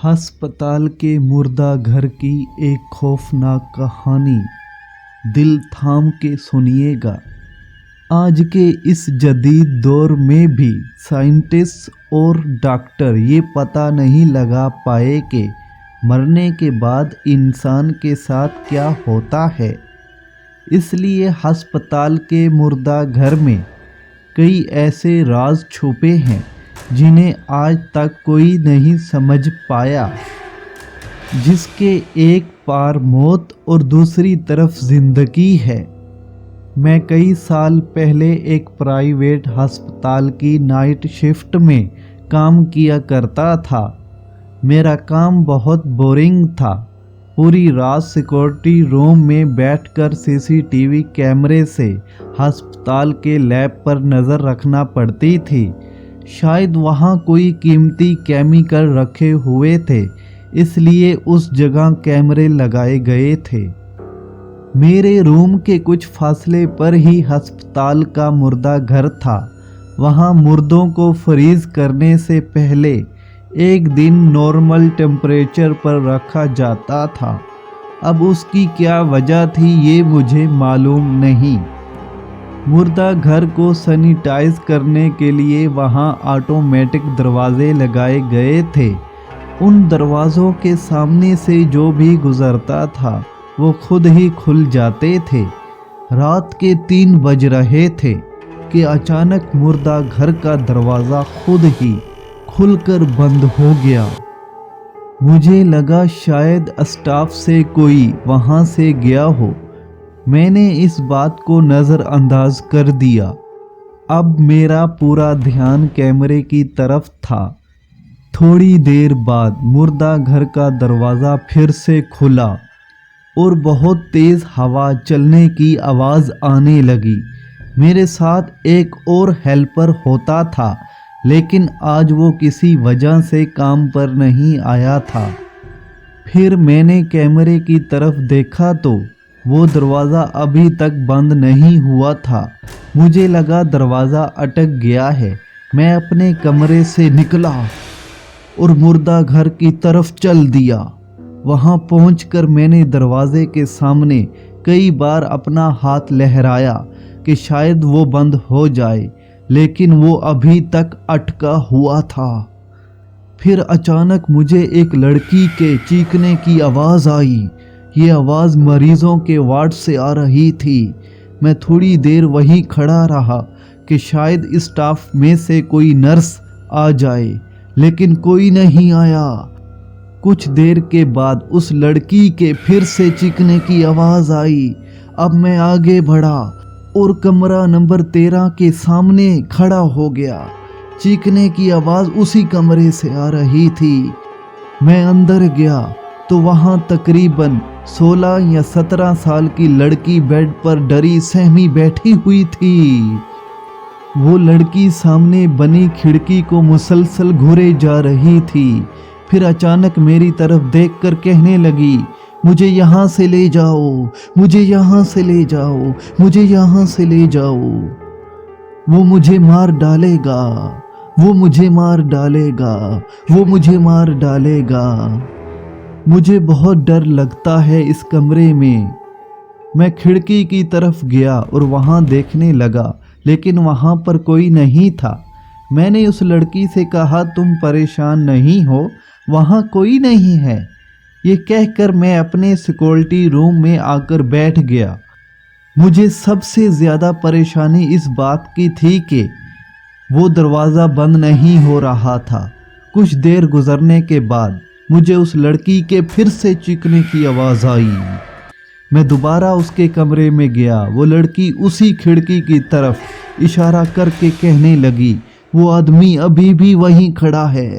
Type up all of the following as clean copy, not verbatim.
हस्पताल के मुर्दा घर की एक खौफनाक कहानी दिल थाम के सुनिएगा। आज के इस जदीद दौर में भी साइंटिस्ट और डॉक्टर ये पता नहीं लगा पाए कि मरने के बाद इंसान के साथ क्या होता है। इसलिए हस्पताल के मुर्दा घर में कई ऐसे राज छुपे हैं जिन्हें आज तक कोई नहीं समझ पाया, जिसके एक पार मौत और दूसरी तरफ जिंदगी है। मैं कई साल पहले एक प्राइवेट अस्पताल की नाइट शिफ्ट में काम किया करता था। मेरा काम बहुत बोरिंग था। पूरी रात सिक्योरिटी रूम में बैठकर सीसीटीवी कैमरे से अस्पताल के लैब पर नज़र रखना पड़ती थी। शायद वहाँ कोई कीमती केमिकल रखे हुए थे, इसलिए उस जगह कैमरे लगाए गए थे। मेरे रूम के कुछ फासले पर ही अस्पताल का मुर्दा घर था। वहाँ मुर्दों को फ्रीज करने से पहले एक दिन नॉर्मल टेम्परेचर पर रखा जाता था। अब उसकी क्या वजह थी ये मुझे मालूम नहीं। मुर्दा घर को सैनिटाइज करने के लिए वहाँ ऑटोमेटिक दरवाजे लगाए गए थे। उन दरवाज़ों के सामने से जो भी गुजरता था वो खुद ही खुल जाते थे। रात के 3 बज रहे थे कि अचानक मुर्दा घर का दरवाज़ा खुद ही खुलकर बंद हो गया। मुझे लगा शायद स्टाफ से कोई वहाँ से गया हो। मैंने इस बात को नज़रअंदाज कर दिया। अब मेरा पूरा ध्यान कैमरे की तरफ था। थोड़ी देर बाद मुर्दा घर का दरवाज़ा फिर से खुला और बहुत तेज़ हवा चलने की आवाज़ आने लगी। मेरे साथ एक और हेल्पर होता था, लेकिन आज वो किसी वजह से काम पर नहीं आया था। फिर मैंने कैमरे की तरफ देखा तो वो दरवाज़ा अभी तक बंद नहीं हुआ था। मुझे लगा दरवाज़ा अटक गया है। मैं अपने कमरे से निकला और मुर्दा घर की तरफ चल दिया। वहाँ पहुंचकर मैंने दरवाजे के सामने कई बार अपना हाथ लहराया कि शायद वो बंद हो जाए, लेकिन वो अभी तक अटका हुआ था। फिर अचानक मुझे एक लड़की के चीखने की आवाज़ आई। ये आवाज़ मरीज़ों के वार्ड से आ रही थी। मैं थोड़ी देर वहीं खड़ा रहा कि शायद स्टाफ में से कोई नर्स आ जाए, लेकिन कोई नहीं आया। कुछ देर के बाद उस लड़की के फिर से चीखने की आवाज़ आई। अब मैं आगे बढ़ा और कमरा नंबर 13 के सामने खड़ा हो गया। चीखने की आवाज़ उसी कमरे से आ रही थी। मैं अंदर गया तो वहाँ तकरीबन 16 या 17 साल की लड़की बेड पर डरी सहमी बैठी हुई थी। वो लड़की सामने बनी खिड़की को मुसलसल घूरे जा रही थी। फिर अचानक मेरी तरफ देखकर कहने लगी, मुझे यहाँ से ले जाओ, मुझे यहाँ से ले जाओ, मुझे यहाँ से ले जाओ। वो मुझे मार डालेगा, वो मुझे मार डालेगा, वो मुझे मार डालेगा। मुझे बहुत डर लगता है इस कमरे में। मैं खिड़की की तरफ गया और वहाँ देखने लगा, लेकिन वहाँ पर कोई नहीं था। मैंने उस लड़की से कहा, तुम परेशान नहीं हो, वहाँ कोई नहीं है। ये कहकर मैं अपने सिक्योरिटी रूम में आकर बैठ गया। मुझे सबसे ज़्यादा परेशानी इस बात की थी कि वो दरवाज़ा बंद नहीं हो रहा था। कुछ देर गुजरने के बाद मुझे उस लड़की के फिर से चीखने की आवाज़ आई। मैं दोबारा उसके कमरे में गया। वो लड़की उसी खिड़की की तरफ इशारा करके कहने लगी, वो आदमी अभी भी वहीं खड़ा है,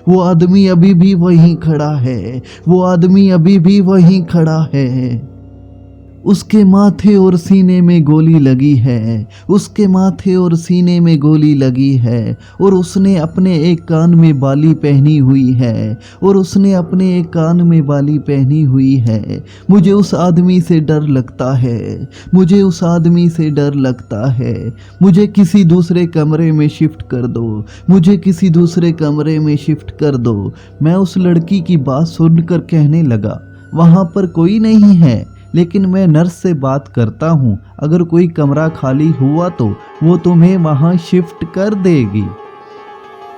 वो आदमी अभी भी वहीं खड़ा है, वो आदमी अभी भी वहीं खड़ा है। उसके माथे और सीने में गोली लगी है, उसके माथे और सीने में गोली लगी है, और उसने अपने एक कान में बाली पहनी हुई है, और उसने अपने एक कान में बाली पहनी हुई है। मुझे उस आदमी से डर लगता है, मुझे उस आदमी से डर लगता है। मुझे किसी दूसरे कमरे में शिफ्ट कर दो, मुझे किसी दूसरे कमरे में शिफ्ट कर दो। मैं उस लड़की की बात सुनकर कहने लगा, वहाँ पर कोई नहीं है, लेकिन मैं नर्स से बात करता हूँ, अगर कोई कमरा खाली हुआ तो वो तुम्हें वहाँ शिफ्ट कर देगी।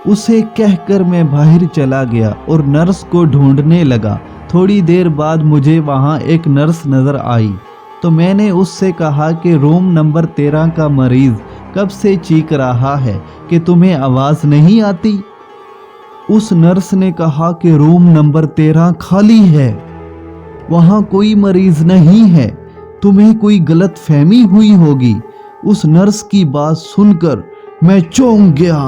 उसे कहकर मैं बाहर चला गया और नर्स को ढूंढने लगा। थोड़ी देर बाद मुझे वहाँ एक नर्स नज़र आई, तो मैंने उससे कहा कि रूम नंबर 13 का मरीज़ कब से चीख रहा है कि तुम्हें आवाज़ नहीं आती। उस नर्स ने कहा कि रूम नंबर 13 खाली है, वहाँ कोई मरीज नहीं है, तुम्हें कोई गलत फहमी हुई होगी। उस नर्स की बात सुनकर मैं चौंक गया।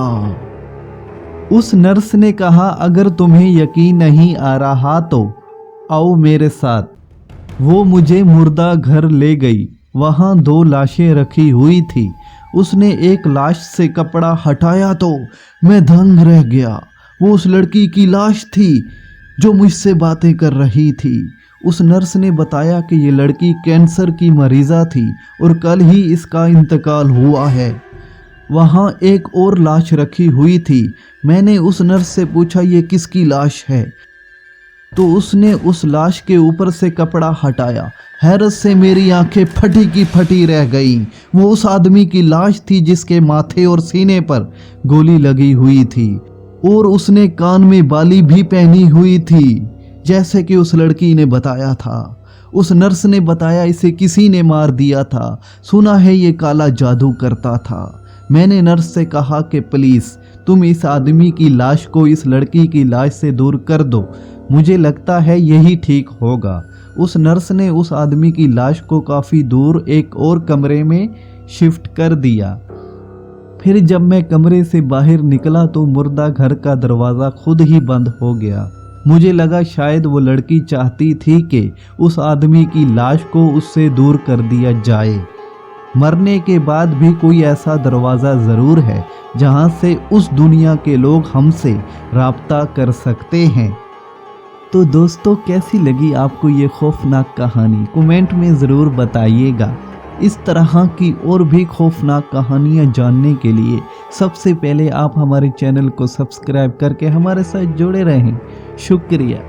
उस नर्स ने कहा, अगर तुम्हें यकीन नहीं आ रहा तो आओ मेरे साथ। वो मुझे मुर्दा घर ले गई। वहाँ 2 लाशें रखी हुई थी। उसने एक लाश से कपड़ा हटाया तो मैं दंग रह गया। वो उस लड़की की लाश थी जो मुझसे बातें कर रही थी। उस नर्स ने बताया कि ये लड़की कैंसर की मरीज़ा थी और कल ही इसका इंतकाल हुआ है। वहाँ एक और लाश रखी हुई थी। मैंने उस नर्स से पूछा, ये किसकी लाश है? तो उसने उस लाश के ऊपर से कपड़ा हटाया। हैरत से मेरी आंखें फटी की फटी रह गईं। वो उस आदमी की लाश थी जिसके माथे और सीने पर गोली लगी हुई थी, और उसने कान में बाली भी पहनी हुई थी, जैसे कि उस लड़की ने बताया था। उस नर्स ने बताया इसे किसी ने मार दिया था, सुना है ये काला जादू करता था। मैंने नर्स से कहा कि प्लीज़ तुम इस आदमी की लाश को इस लड़की की लाश से दूर कर दो, मुझे लगता है यही ठीक होगा। उस नर्स ने उस आदमी की लाश को काफ़ी दूर एक और कमरे में शिफ्ट कर दिया। फिर जब मैं कमरे से बाहर निकला तो मुर्दा घर का दरवाज़ा खुद ही बंद हो गया। मुझे लगा शायद वो लड़की चाहती थी कि उस आदमी की लाश को उससे दूर कर दिया जाए। मरने के बाद भी कोई ऐसा दरवाज़ा ज़रूर है जहां से उस दुनिया के लोग हमसे राब्ता कर सकते हैं। तो दोस्तों, कैसी लगी आपको ये खौफनाक कहानी? कमेंट में ज़रूर बताइएगा। इस तरह की और भी खौफनाक कहानियाँ जानने के लिए सबसे पहले आप हमारे चैनल को सब्सक्राइब करके हमारे साथ जुड़े रहें। शुक्रिया।